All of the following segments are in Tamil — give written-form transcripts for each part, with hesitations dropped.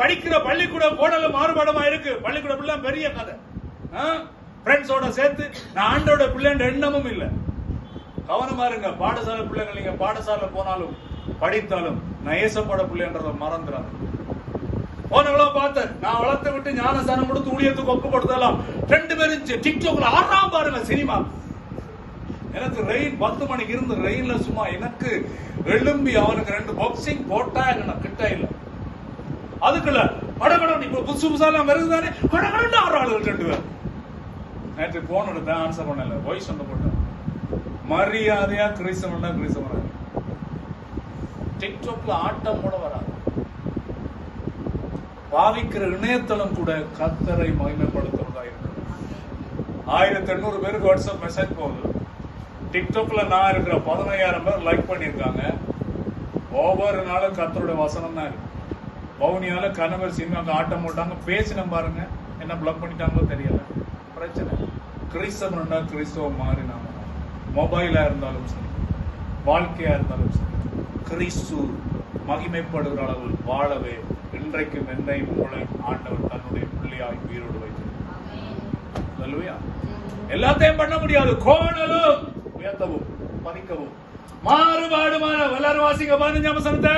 படிக்கிற பள்ளிக்கூடம் கோணலும் மாறுபாடமா இருக்கு. பள்ளிக்கூடம் பிள்ளை பெரிய கதை, ஃப்ரெண்ட்ஸோட சேர்த்து நான் ஆண்டோட பிள்ளைன்ற எண்ணமும் இல்லை. கவனமா இருங்க. பாடசாலை பிள்ளைங்க நீங்க பாடசாலை போனாலும் படித்தாலும் நான் ஏசப்பட பிள்ளைன்றத மறந்துடாது. போனவளோ பார்த்தேன், நான் வளர்த்து விட்டு ஞானஸ்தானம் கொடுத்து ஊழியத்துக்கு ஒப்பு கொடுத்தலாம். 2 பேரும் டிக்டாக்ல ஆறாம் பாருங்க சினிமா. எனக்கு ரெயின் 10 மணிக்கு இருந்து ரெயின்ல சும்மா எனக்கு எழும்பி அவனுக்கு 2 பாக்ஸிங் போட்டா என்ன கிட்ட இல்ல. அதுக்குள்ள படகடம் இப்ப புதுசு புதுசாலாம் வருதுதானே, கடகடன்னு 6 ஆளுகள் 2 பேர். நேற்று போன் எடுத்தேன், ஆன்சர் பண்ணல, வாய்ஸ் ஒன்று போட்டேன். மரியாதையா கிறிஸ்தவனா கிறிஸ்தவனா டிக்டாக்ல ஆட்டம் கூட வராது. பாவிக்கிற இணையதளம் கூட கர்த்தரை மகிமைப்படுத்துறதா இருக்கு. 1800 பேருக்கு வாட்ஸ்அப் மெசேஜ் போகுது. டிக்டாக்ல நான் இருக்கிற 15,000 பேர் லைக் பண்ணிருக்காங்க. ஒவ்வொரு நாளும் கர்த்தருடைய வசனம் தான் இருக்கு. பவுனியால கணவர் சினிமாக்கு ஆட்டம் போட்டாங்க, பேசின பாருங்க, என்ன பிளாக் பண்ணிட்டாங்களோ தெரியல. பிரச்சனை கிறிஸ்தவனா கிறிஸ்தவம் மாறினாங்க. மொபைலா இருந்தாலும் சரி, வாழ்க்கையா இருந்தாலும் சரி, கிறிஸ்து மகிமைப்படுகிற அளவில் வாழவே இன்றைக்கும் என்னை உங்களை ஆண்டவர் தன்னுடைய பிள்ளையாய் உயிரோடு வைத்திருக்கிறார். எல்லாத்தையும் பண்ண முடியாது. கோணலும் உயர்த்தவும் பதிக்கவும் மாறுபாடுமான எல்லாரும் வாசிக்க 15ஆம் வசனத்தை.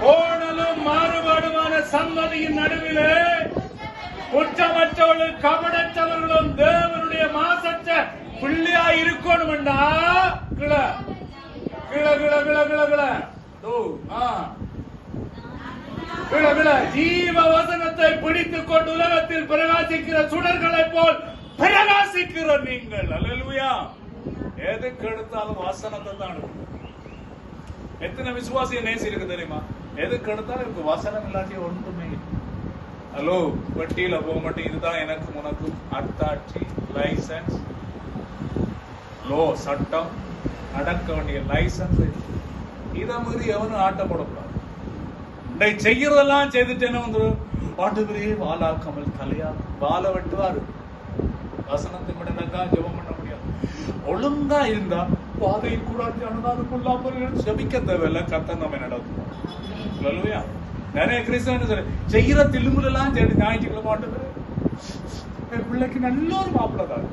கோணலும் மாறுபாடுமான சந்ததியின் நடுவிலே குற்றமற்றவர்களும் கபடற்றவர்களும் தேவனுடைய மாசற்ற பிள்ளையாய் இருக்கணும்டா. கிள கிள கிள கிள கிள கிள ஜீவ வசனத்தை பிடித்துக் கொண்டு உலகத்தில் பிரகாசிக்கிற சுடர்களை போல் பிரகாசிக்கிற நீங்கள். அல்லேலூயா. எதுக்கு எடுத்தாலும் வசனத்தை தான் எடுக்கணும். எத்தனை விசுவாசிய நேசி இருக்கு தெரியுமா? எதுக்கு எடுத்தாலும் இருக்கு வசனம் இல்லாட்டியும் ஒன்றுமே. ஹலோ, வட்டியில போக மாட்டேன். இதுதான் எனக்கு உனக்கு அத்தாட்சி, லைசன்ஸ், லோ, சட்டம், நடக்க வேண்டிய லைசன்ஸ். இதை மீறி எவனும் ஆட்டப்படக்கூடாது. செய்யறதெல்லாம் செய்துட்டேன்னு வந்து ஆண்டவரே வாலாக்காமல் தலையா வாழ வெட்டுவாரு. வசனத்தை விடக்கா ஜெபம் பண்ண முடியாது. ஒழுங்கா இருந்தா பாதையில் கூட அனுதாபம் ஜபிக்க தேவையில்ல. கர்த்தர் நம்ம நடக்கும். நிறைய கிறிஸ்தவன் செய்யற தில்லுமுலாம் ஞாயிற்றுக்கிழமை ஆண்டவரே என் பிள்ளைக்கு நல்ல ஒரு மாப்பிள்ளை தான்.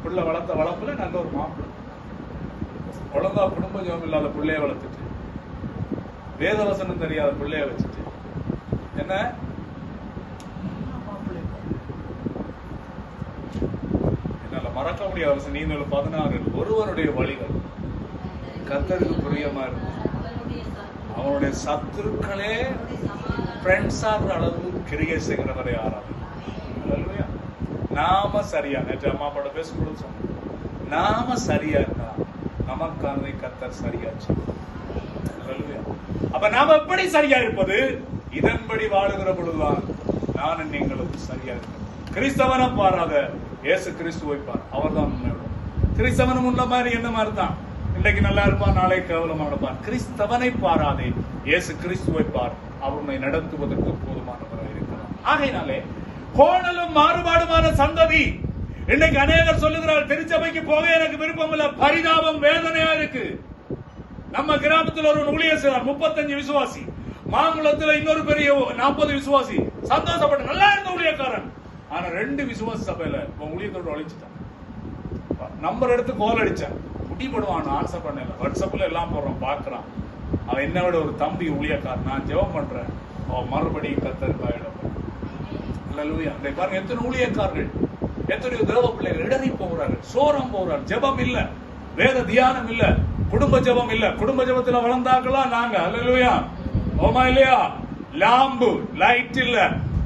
பிள்ளை வளர்த்த வளர்ப்புல நல்ல ஒரு மாப்பிள்ளை. ஒழுங்கா குடும்ப ஜெபம் இல்லாத பிள்ளைய வளர்த்துட்டு, வேத வசனம் தெரியாத பிள்ளைய வச்சுட்டு என்ன என்னால மறக்க முடியாத நீங்க 16 ஒருவருடைய வழிகள் கர்த்தருக்கு பிரியமா இருக்கு. அவனுடைய சத்துருக்களே ஃப்ரெண்ட்ஸ் ஆகிற அளவு கிரியை செய்கிறவரை ஆராது. நாம சரியா, நேற்று அம்மா அப்பா பேசும்போது சொன்னோம், நாம சரியா இருந்தா நமக்கானதை கர்த்தர் சரியாச்சு. அப்ப நாம எப்படி சரியா இருப்பது? இதன்படி வாழுகிற பொழுதுதான் நானும் நீங்களும் சரியா இருக்கணும். கிறிஸ்தவனை பாராத இயேசு கிறிஸ்துவை பார், அவர் தான் உண்மையோட. கிறிஸ்தவனும் உள்ள மாதிரி என்ன மாதிரி தான், இன்றைக்கு நல்லா இருப்பான், நாளை கேவலமா நடப்பான். கிறிஸ்தவனை பாராதே, இயேசு கிறிஸ்துவை பார், அவனை நடத்துவதற்கு போதுமானவராக இருக்கிறார். ஆகையினாலே கோணலும் மாறுபாடுமான சந்ததி. இன்னைக்கு அநேகர் சொல்லுகிறார், திருச்சபைக்கு போக எனக்கு விருப்பம் இல்ல, பரிதாபம், வேதனையா இருக்கு. நம்ம கிராமத்தில் ஒரு ஊழியர் செய்றார், 35 விசுவாசி. மாங்குளத்தில் இன்னொரு பெரிய 40 விசுவாசி. சந்தோஷப்பட்ட நல்லா இருந்த ஊழியக்காரன். ஆனா 2 விசுவாசி சபையில ஊழியத்தோடு அழிச்சுட்டான். நம்பர் எடுத்து கோல் அடிச்சான். முடிபடுவான், ஆன்சர் பண்ணல. வாட்ஸ்அப்ல எல்லாம் போடுறான், பாக்குறான். அவன் என்ன விட ஒரு தம்பி ஊழியக்காரன், நான் ஜெபம் பண்றேன், அவன் மறுபடியும் கத்தருக்காயிடும். பாருங்க, எத்தனை ஊழியக்காரர்கள், எத்தனையோ தேவ பிள்ளைகள் இடறி போகிறார்கள், சோரம் போகிறார்கள். ஜெபம் இல்ல, வேத தியானம் இல்ல, குடும்ப ஜெபம் இல்ல. குடும்ப ஜெபத்துல வளர்ந்தாக்கலாம் நாங்க. அல்லேலூயா. ஓமா இல்லையா? லாம்பு லைட் இல்ல,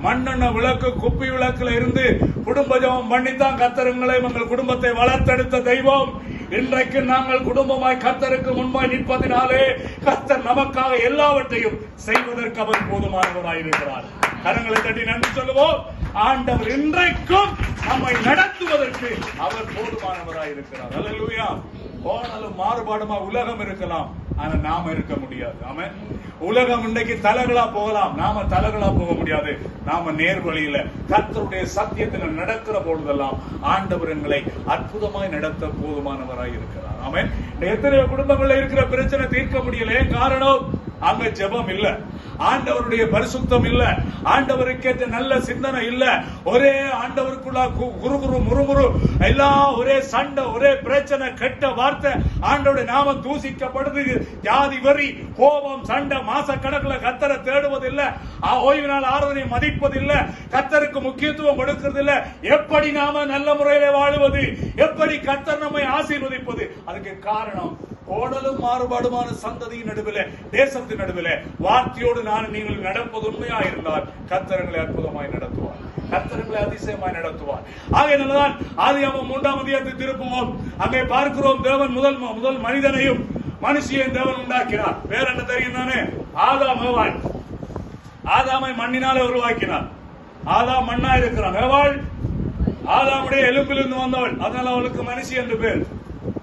மண்ணெண்ண விளக்கு குப்பி விளக்குல இருந்து குடும்ப ஜெபம் பண்ணித்தான் கர்த்தருங்களை எங்கள் குடும்பத்தை வளர்த்தெடுத்த தெய்வம். இன்றைக்கு நாங்கள் குடும்பமாய் கர்த்தருக்கு முன்பாய் நிற்பதினாலே கர்த்தர் நமக்காக எல்லாவற்றையும் செய்வதற்கு அவர் போதுமானவராயிருக்கிறார். கரங்களை தட்டி நன்றி சொல்லுவோம். ஆண்டவர் இன்றைக்கும் நம்மை நடத்துவதற்கு அவர் போதுமானவராயிருக்கிறார். அல்லேலூயா. போனாலும் மாறுபாடுமா உலகம் இருக்கலாம், ஆனா நாம இருக்க முடியாது. ஆமென். உலகம் இன்றைக்கு தலைகளா போகலாம், நாம தலைகளா போக முடியாது. நாம நேர்வழியில கர்த்தருடைய சத்தியத்தில் நடக்கிற பொழுதெல்லாம் ஆண்டவர் எங்களை அற்புதமாய் நடத்த போதுமானவராய் இருக்கிறார். ஆமென். எத்தனையோ குடும்பங்கள்ல இருக்கிற பிரச்சனை தீர்க்க முடியல. காரணம் அங்க ஜெபம் இல்ல, ஆண்டவருடைய பரிசுத்தம் இல்ல, ஆண்டவருக்கேற்ற நல்ல சிந்தனை இல்ல. ஒரே ஆண்டவருக்குள்ள குறுகுறு முறுமுறு, எல்லாம் ஒரே சண்டை, ஒரே பிரச்சனை, கெட்ட வார்த்தை, ஆண்டவருடைய நாமம் தூசிக்கப்படுது, ஜாதி வரி, கோபம், சண்டை, மாச கணக்குல கர்த்தரை தேடுவது இல்ல, ஓய்வு நாள் ஆராதனை மதிப்பது இல்ல, கர்த்தருக்கு முக்கியத்துவம் கொடுக்கிறது இல்ல. எப்படி நாம நல்ல முறையில வாழுவது, எப்படி கர்த்தர் நம்மை ஆசீர்வதிப்பது? அதுக்கு காரணம் கோடலும் மாறுபாடுமான சந்ததியின் நடுவில், தேசத்தின் நடுவில் வார்த்தையோடு நான் நீங்கள் நடப்பது உண்மையா இருந்தால் கர்த்தர்களை அற்புதமாய் நடத்துவார், கர்த்தர்களை அதிசயமாய் நடத்துவார். ஆகையினால்தான் ஆதியாகமம் 3ஆம் அதிகாரத்தை திருப்புவோம். அங்கே பார்க்கிறோம், தேவன் முதல் மனிதனையும் மனுஷியையும் தேவன் உண்டாக்கினார். வேற என்ன தெரியும் தானே? ஆதாம் ஏவாள். ஆதாமை மண்ணினாலே உருவாக்கினார். ஆதாம் மண்ணா இருக்கிறான். ஏவாள் ஆதாமுடைய எலும்பிலிருந்து வந்தவள், அதனால அவளுக்கு மனுஷி என்று பேர்.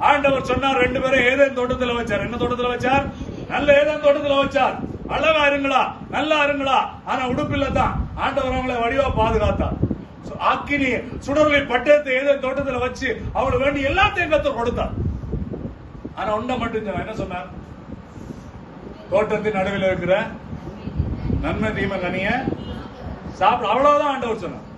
ஆண்டவர் சொன்னார், 2 பேரும் ஏதேன் தோட்டத்தில் வச்சார். என்ன தோட்டத்தில் வச்சார்? நல்ல ஏதேன் தோட்டத்தில் வச்சார். அழகா இருங்களா, நல்லா இருங்களா, ஆனா உடுப்பில்ல தான் ஆண்டவர் அவங்களை வடிவா பாதுகாத்தார். அக்கினி சுடர்களை பட்டயத்தை ஏதேன் தோட்டத்தில் வச்சு அவளுக்கு வேண்டி எல்லாத்தையும் கர்த்தர் கொடுத்தார். ஆனா ஒன்றை மட்டும் என்ன சொன்னார்? தோட்டத்தின் நடுவில் இருக்கிற நன்மை தீமை கனிய சாப்பிட, அவ்வளவுதான் ஆண்டவர் சொன்னார்.